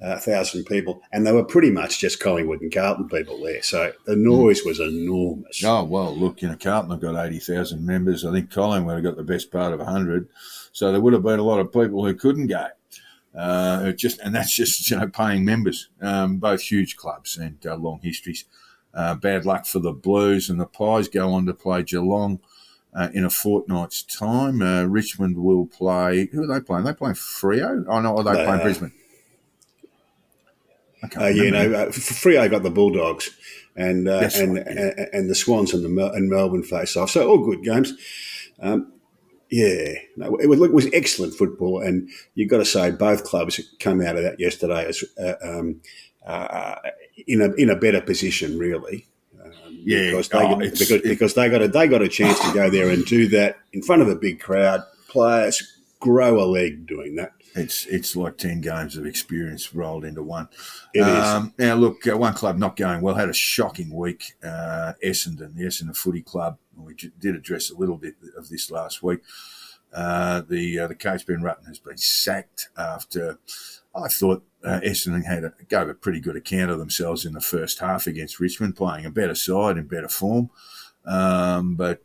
1,000 people, and they were pretty much just Collingwood and Carlton people there. So the noise was enormous. Oh, well, look, Carlton have got 80,000 members. I think Collingwood have got the best part of 100. So there would have been a lot of people who couldn't go. And that's just, paying members, both huge clubs and long histories. Bad luck for the Blues, and the Pies go on to play Geelong in a fortnight's time. Richmond will play, who are they playing? Are they playing Freo? Oh, no, are they playing Brisbane? Freo got the Bulldogs, and the Swans and Melbourne face off. So all good games. It was excellent football, and you've got to say both clubs come out of that yesterday as in a better position, really. Because they got a chance to go there and do that in front of a big crowd. Players grow a leg doing that. It's like 10 games of experience rolled into one. It is. Now, look, one club not going well had a shocking week. Essendon, the Essendon Footy Club. We did address a little bit of this last week. The coach, Ben Dutton, has been sacked after, I thought, Essendon gave a pretty good account of themselves in the first half against Richmond, playing a better side in better form. But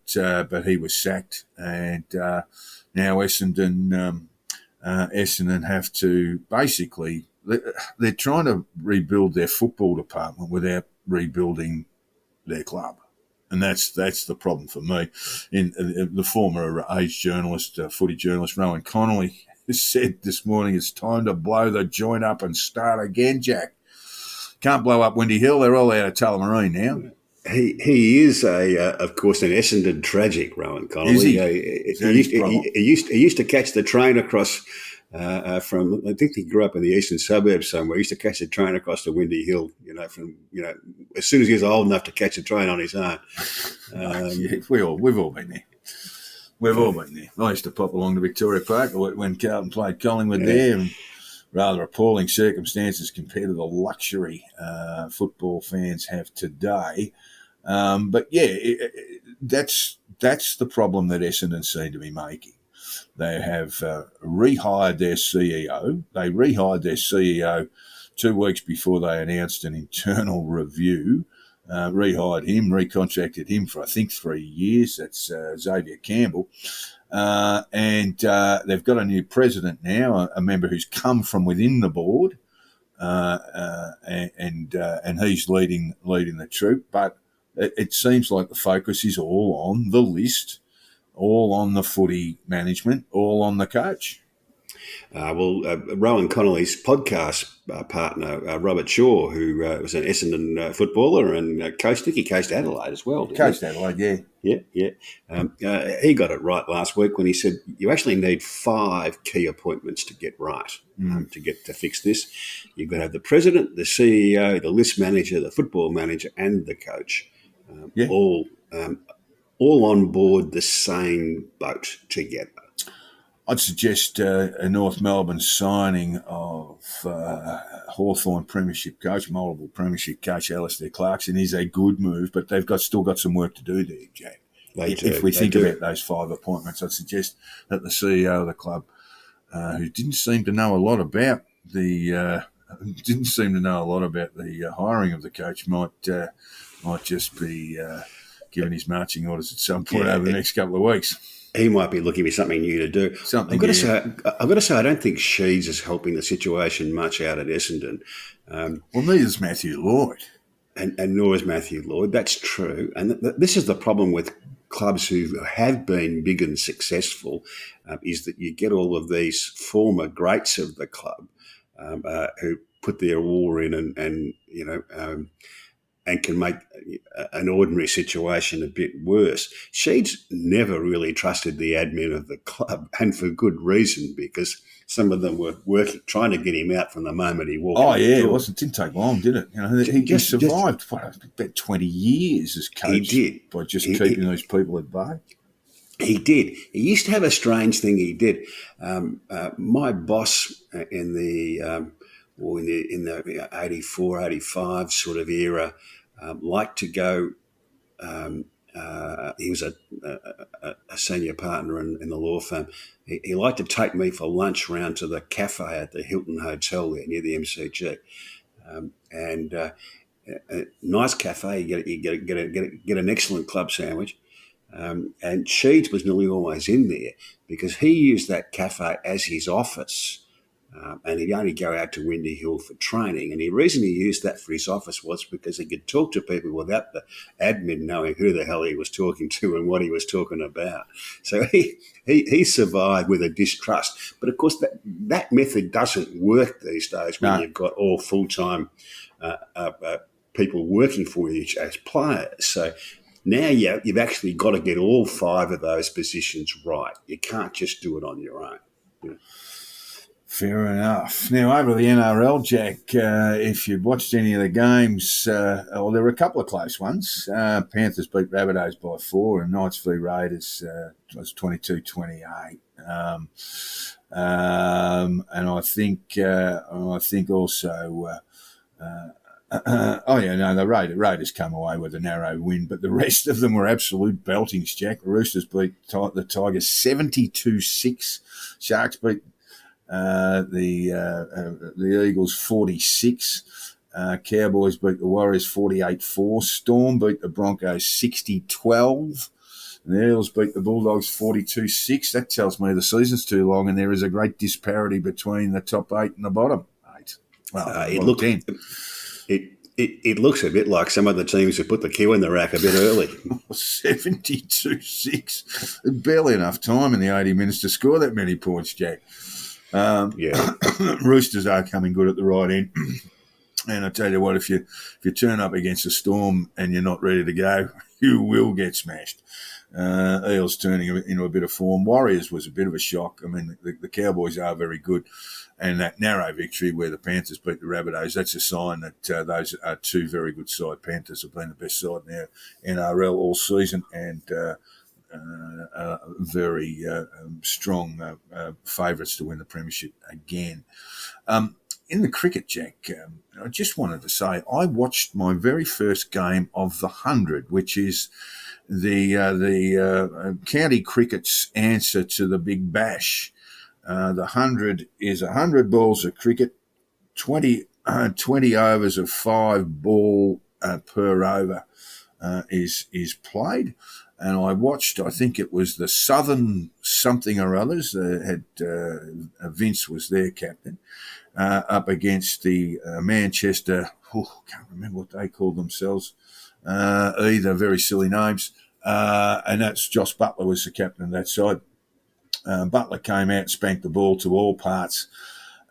he was sacked, and now Essendon have to basically, they're trying to rebuild their football department without rebuilding their club. And that's the problem for me. In the former age journalist, footy journalist Rowan Connolly said this morning, it's time to blow the joint up and start again, Jack. Can't blow up Windy Hill. They're all out of Tullamarine now. He is of course, an Essendon tragic, Rowan Connolly. Is he? He used to catch the train across from. I think he grew up in the eastern suburbs somewhere. He used to catch the train across to Windy Hill. As soon as he was old enough to catch a train on his own. Yeah, we've all been there. We've all been there. I used to pop along to Victoria Park when Carlton played Collingwood there, and rather appalling circumstances compared to the luxury football fans have today. But yeah, that's the problem that Essendon seem to be making. They have rehired their CEO. They rehired their CEO 2 weeks before they announced an internal review. Rehired him, recontracted him for, I think, 3 years. That's Xavier Campbell. And they've got a new president now, a member who's come from within the board, and he's leading the troop. But it seems like the focus is all on the list, all on the footy management, all on the coach. Rowan Connolly's podcast partner, Robert Shaw, who was an Essendon footballer and coached Adelaide as well. Coached Adelaide, yeah. Yeah. He got it right last week when he said you actually need 5 key appointments to get right, to fix this. You've got to have the president, the CEO, the list manager, the football manager, and the coach, all on board the same boat together. I'd suggest a North Melbourne signing of Hawthorn Premiership coach, multiple Premiership coach Alistair Clarkson is a good move, but they've still got some work to do there, Jack. If we think about those 5 appointments, I'd suggest that the CEO of the club, who didn't seem to know a lot about the hiring of the coach, might just be given his marching orders at some point over the next couple of weeks. He might be looking for something new to do. I've got to say, I don't think Sheeds is helping the situation much out at Essendon. Well, neither is Matthew Lloyd. And nor is Matthew Lloyd. That's true. And this is the problem with clubs who have been big and successful, is that you get all of these former greats of the club who put their oar in and can make an ordinary situation a bit worse. Sheeds never really trusted the admin of the club, and for good reason, because some of them were trying to get him out from the moment he walked. Oh yeah, it didn't take long, did it? He survived about 20 years as coach. He did by just keeping those people at bay. He did. He used to have a strange thing he did. My boss in the 84, 85 sort of era liked to go. He was a senior partner in the law firm. He liked to take me for lunch round to the cafe at the Hilton Hotel there near the MCG, and a nice cafe. You get an excellent club sandwich. And Sheeds was nearly always in there because he used that cafe as his office. And he'd only go out to Windy Hill for training. And the reason he used that for his office was because he could talk to people without the admin knowing who the hell he was talking to and what he was talking about. So he survived with a distrust. But, of course, that method doesn't work these days when you've got all full-time people working for you as players. So now you've actually got to get all 5 of those positions right. You can't just do it on your own. Fair enough. Now, over the NRL, Jack, if you'd watched any of the games, there were a couple of close ones. Panthers beat Rabbitohs by 4 and Knights v Raiders was 22-28. And I think also... the Raiders come away with a narrow win, but the rest of them were absolute beltings, Jack. The Roosters beat the Tigers 72-6. Sharks beat the Eagles 46. Cowboys beat the Warriors 48-4. Storm beat the Broncos 60-12. And the Eels beat the Bulldogs 42-6. That tells me the season's too long and there is a great disparity between the top 8 and the bottom 8. Well, It looks a bit like some of the teams who put the cue in the rack a bit early. 72-6. Barely enough time in the 80 minutes to score that many points, Jack. Yeah. Roosters are coming good at the right end. And I tell you what, if you turn up against a Storm and you're not ready to go, you will get smashed. Eels turning into a bit of form. Warriors was a bit of a shock. I mean, the Cowboys are very good. And that narrow victory where the Panthers beat the Rabbitohs, that's a sign that those are two very good side. Panthers have been the best side in the NRL all season and very strong favourites to win the premiership again. In the cricket, Jack, I just wanted to say I watched my very first game of the 100, which is the county cricket's answer to the Big Bash. The 100 is 100 balls of cricket, 20 overs of 5 ball per over is played. And I watched, I think it was the Southern something or others, Vince was their captain, up against the Manchester, can't remember what they called themselves, either very silly names, and that's Josh Butler was the captain of that side. Butler came out and spanked the ball to all parts,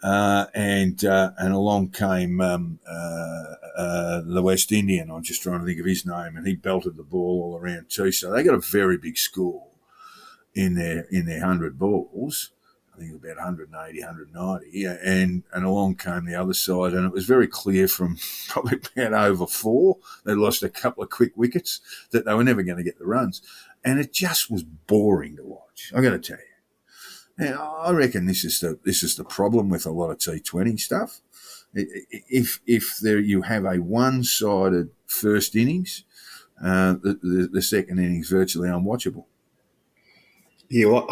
and along came the West Indian. I'm just trying to think of his name, and he belted the ball all around too. So they got a very big score in their 100 balls. I think it was about 180, 190. Yeah, and along came the other side, and it was very clear from probably about over 4, they lost a couple of quick wickets, that they were never going to get the runs. And it just was boring to watch, I got to tell you. Now, I reckon this is the problem with a lot of T20 stuff. If there you have a one-sided first innings, the second innings virtually unwatchable. Yeah, well,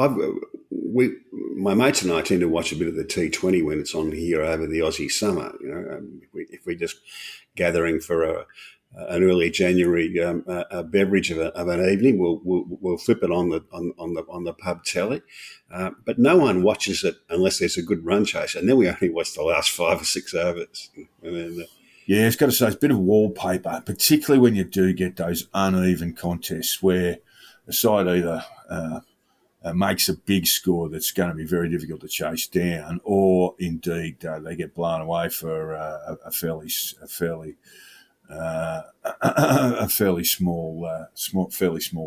my mates and I tend to watch a bit of the T20 when it's on here over the Aussie summer. You know, if we're just gathering for an early January a beverage of an evening, we'll flip it on the pub telly. But no one watches it unless there's a good run chase, and then we only watch the last 5 or 6 overs. And then, yeah, it's got to say it's a bit of wallpaper, particularly when you do get those uneven contests where the side either makes a big score that's going to be very difficult to chase down, or indeed they get blown away for a fairly small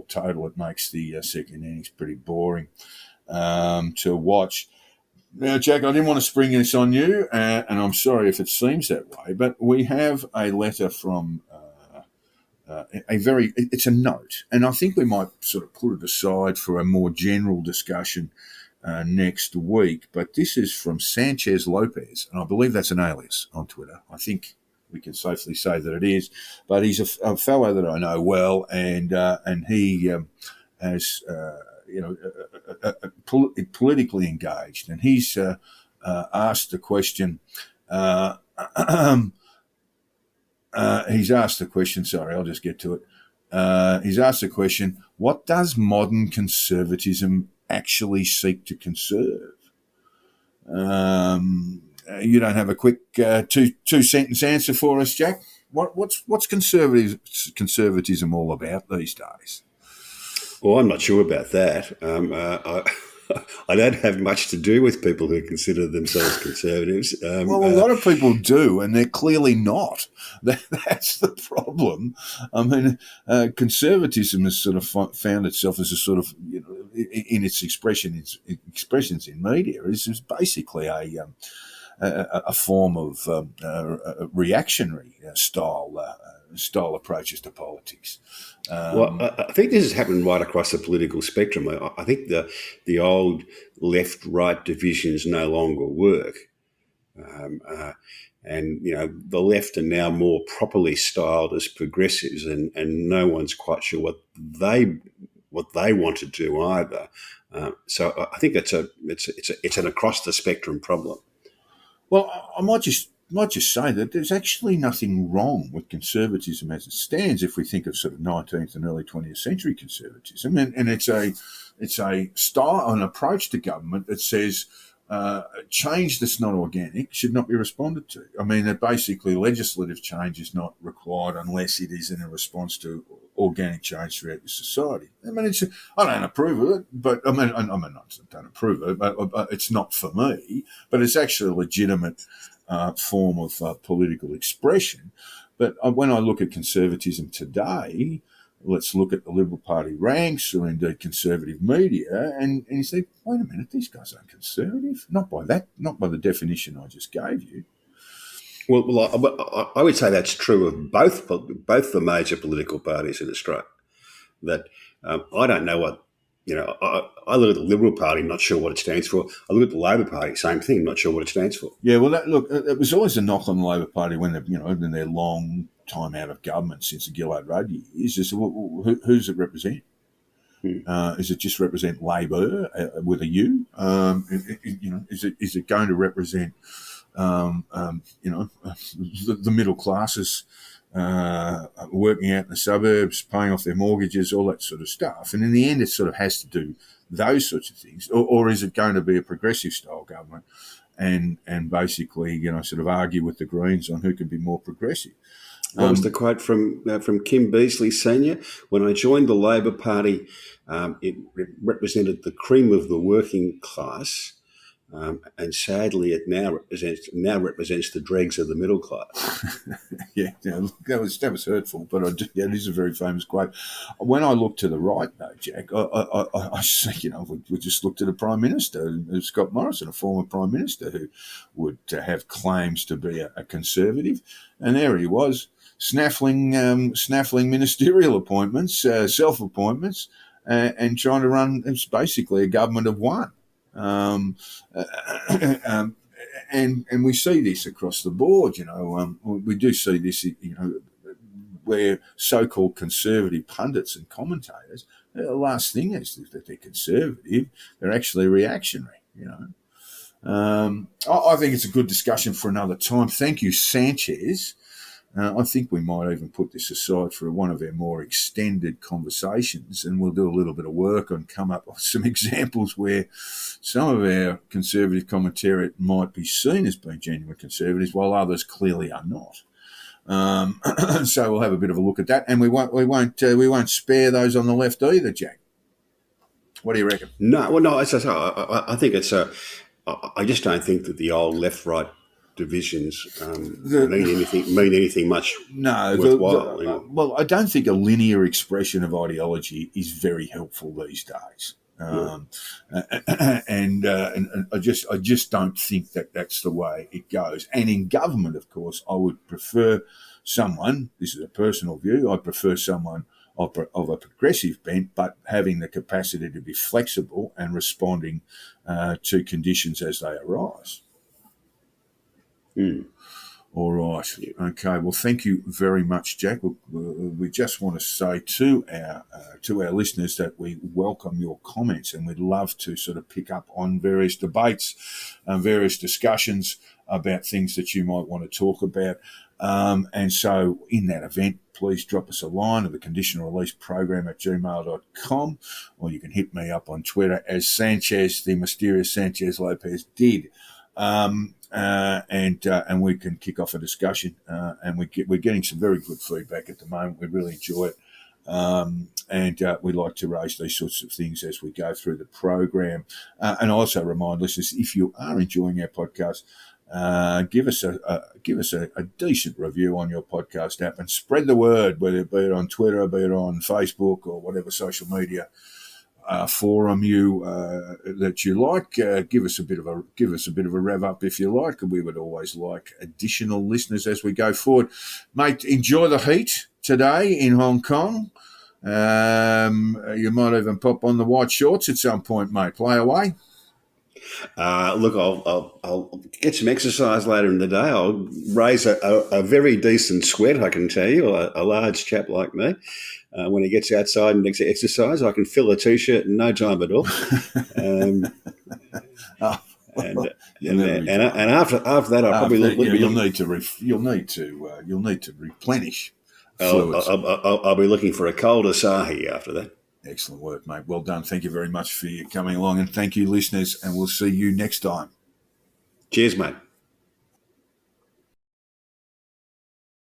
total. It makes the second innings pretty boring to watch. Now, Jack, I didn't want to spring this on you, and I'm sorry if it seems that way, but we have a letter from it's a note, and I think we might sort of put it aside for a more general discussion next week, but this is from Sanchez Lopez, and I believe that's an alias on Twitter. I think we can safely say that it is, but he's a fellow that I know well, and he has politically engaged, and he's asked the question. He's asked the question. Sorry, I'll just get to it. He's asked the question: what does modern conservatism actually seek to conserve? You don't have a quick two sentence answer for us, Jack? What's conservatism all about these days? Well, I'm not sure about that. I don't have much to do with people who consider themselves conservatives. Well, a lot of people do, and they're clearly not. That's the problem. I mean, conservatism has sort of found itself as a sort of, in its expressions in media, is basically a form of reactionary style approaches to politics. Well, I think this has happened right across the political spectrum. I think the old left-right divisions no longer work. And, the left are now more properly styled as progressives, and no one's quite sure what they want to do either. So I think it's an across the spectrum problem. Well, I might just say that there's actually nothing wrong with conservatism as it stands if we think of sort of 19th and early 20th century conservatism. And it's a style, an approach to government that says change that's not organic should not be responded to. I mean, that basically legislative change is not required unless it is in a response to organic change throughout the society. I mean, I don't approve of it, but I don't approve of it, but it's not for me. But it's actually a legitimate form of political expression. But when I look at conservatism today, let's look at the Liberal Party ranks or indeed conservative media, and you say, wait a minute, these guys aren't conservative. Not by the definition I just gave you. Well, I would say that's true of both the major political parties in Australia. That I don't know what, I look at the Liberal Party, not sure what it stands for. I look at the Labor Party, same thing, not sure what it stands for. Yeah, well, it was always a knock on the Labor Party when in their long time out of government since the Gillard Rudd years. Just, who does it represent? Is it just represent Labor with a U? Is it going to represent the middle classes working out in the suburbs, paying off their mortgages, all that sort of stuff? And in the end, it sort of has to do those sorts of things, or is it going to be a progressive style government and basically sort of argue with the Greens on who can be more progressive? What was the quote from Kim Beazley Senior? When I joined the Labor Party, it represented the cream of the working class, and sadly, it now represents the dregs of the middle class. Yeah, that was hurtful, but it is a very famous quote. When I look to the right, though, Jack, I see, we just looked at a Prime Minister, Scott Morrison, a former Prime Minister who would have claims to be a conservative, and there he was, snaffling ministerial appointments, self-appointments, and trying to run. It's basically a government of one. And we see this across the board. We do see this. Where so-called conservative pundits and commentators, the last thing is that they're conservative; they're actually reactionary. I think it's a good discussion for another time. Thank you, Sanchez. I think we might even put this aside for one of our more extended conversations, and we'll do a little bit of work and come up with some examples where some of our conservative commentariat might be seen as being genuine conservatives, while others clearly are not. So we'll have a bit of a look at that, and we won't spare those on the left either, Jack. What do you reckon? No. I think it's I just don't think that the old left-right divisions mean anything much worthwhile. Well, I don't think a linear expression of ideology is very helpful these days. And I just don't think that that's the way it goes. And in government, of course, I would prefer someone, this is a personal view, I'd prefer someone of a progressive bent, but having the capacity to be flexible and responding to conditions as they arise. All right. Okay. Well, thank you very much, Jack. We just want to say to our listeners that we welcome your comments, and we'd love to sort of pick up on various debates and various discussions about things that you might want to talk about. And so in that event, please drop us a line at the conditional release program at gmail.com, or you can hit me up on Twitter as Sanchez, the mysterious Sanchez Lopez did. And we can kick off a discussion. And we're getting some very good feedback at the moment. We really enjoy it. And we like to raise these sorts of things as we go through the program. And also remind listeners, if you are enjoying our podcast, give us a decent review on your podcast app and spread the word, whether it be on Twitter, be it on Facebook, or whatever social media forum that you like. Give us a bit of a rev up if you like. We would always like additional listeners as we go forward. Mate, enjoy the heat today in Hong Kong. You might even pop on the white shorts at some point, mate. Play away. Look, I'll get some exercise later in the day. I'll raise a very decent sweat, I can tell you, a large chap like me. When he gets outside and exercise, I can fill a T-shirt in no time at all. And after that, I'll probably you'll need to replenish fluids. I'll be looking for a cold Asahi after that. Excellent work, mate. Well done. Thank you very much for you coming along, and thank you, listeners, and we'll see you next time. Cheers, mate.